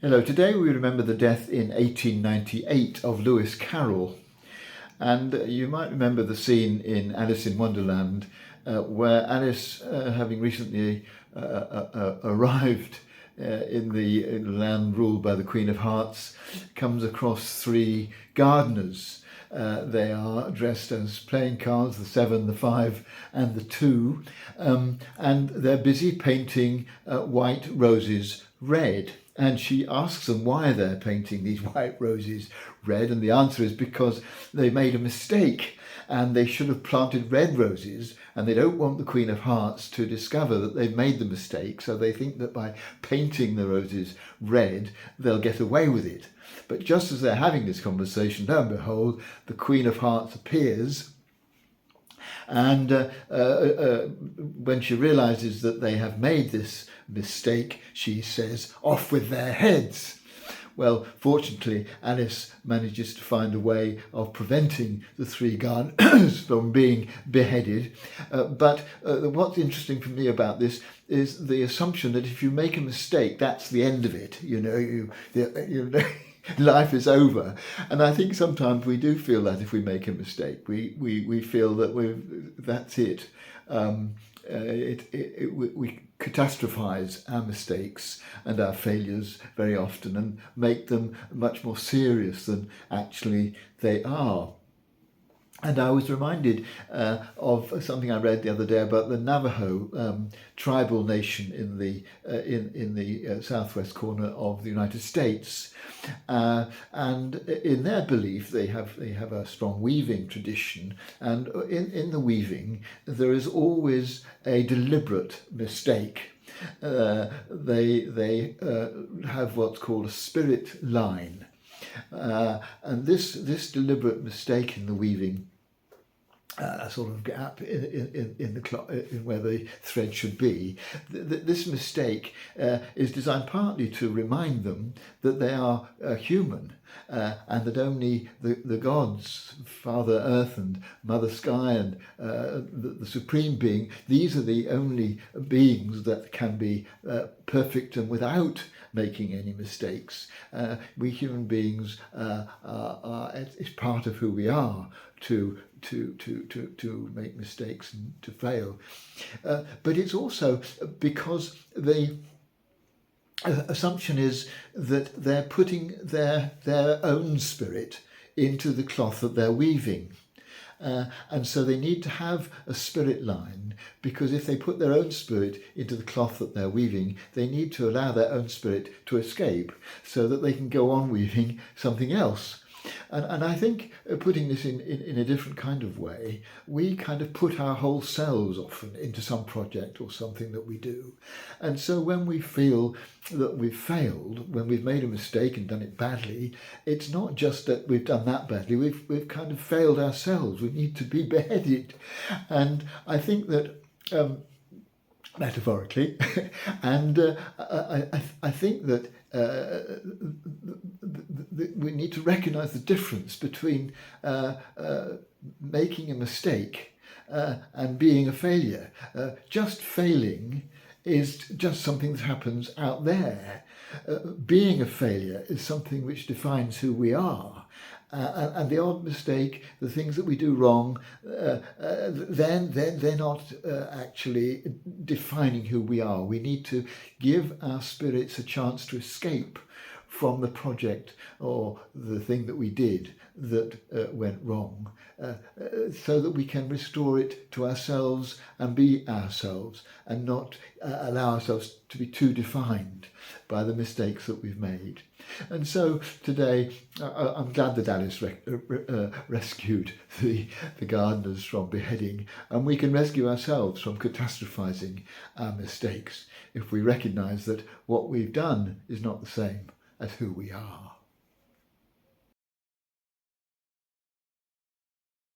Hello, today we remember the death in 1898 of Lewis Carroll. And you might remember the scene in Alice in Wonderland where Alice, having recently arrived in the land ruled by the Queen of Hearts, comes across three gardeners. They are dressed as playing cards, the 7, the 5 and the 2, and they're busy painting white roses red. And she asks them why they're painting these white roses red, and the answer is because they made a mistake and they should have planted red roses, and they don't want the Queen of Hearts to discover that they've made the mistake, so they think that by painting the roses red they'll get away with it. But just as they're having this conversation, lo and behold, the Queen of Hearts appears, and when she realizes that they have made this mistake, she says, "Off with their heads." Well, fortunately, Alice manages to find a way of preventing the three gardeners from being beheaded. But what's interesting for me about this is the assumption that if you make a mistake, that's the end of it. Life is over. And I think sometimes we do feel that if we make a mistake, we feel that that's it. We catastrophize our mistakes and our failures very often and make them much more serious than actually they are. And I was reminded of something I read the other day about the Navajo tribal nation in the southwest corner of the United States, and in their belief they have a strong weaving tradition, and in the weaving there is always a deliberate mistake. They have what's called a spirit line. And this deliberate mistake in the weaving, a sort of gap in where the thread should be, this mistake is designed partly to remind them that they are human, and that only the gods, Father Earth and Mother Sky and the Supreme Being, these are the only beings that can be perfect and without making any mistakes. We human beings it's part of who we are to make mistakes and to fail. But it's also because the assumption is that they're putting their own spirit into the cloth that they're weaving. And so they need to have a spirit line, because if they put their own spirit into the cloth that they're weaving, they need to allow their own spirit to escape so that they can go on weaving something else. And I think putting this in a different kind of way, we kind of put our whole selves often into some project or something that we do. And so when we feel that we've failed, when we've made a mistake and done it badly, it's not just that we've done that badly, we've kind of failed ourselves. We need to be beheaded. And I think that metaphorically, and I think that we need to recognise the difference between making a mistake and being a failure. Just failing is just something that happens out there. Being a failure is something which defines who we are. And the odd mistake, the things that we do wrong, then they're not actually defining who we are. We need to give our spirits a chance to escape from the project or the thing that we did that went wrong, so that we can restore it to ourselves and be ourselves, and not allow ourselves to be too defined by the mistakes that we've made. And so today I'm glad that Alice rescued the gardeners from beheading, and we can rescue ourselves from catastrophizing our mistakes if we recognize that what we've done is not the same as who we are.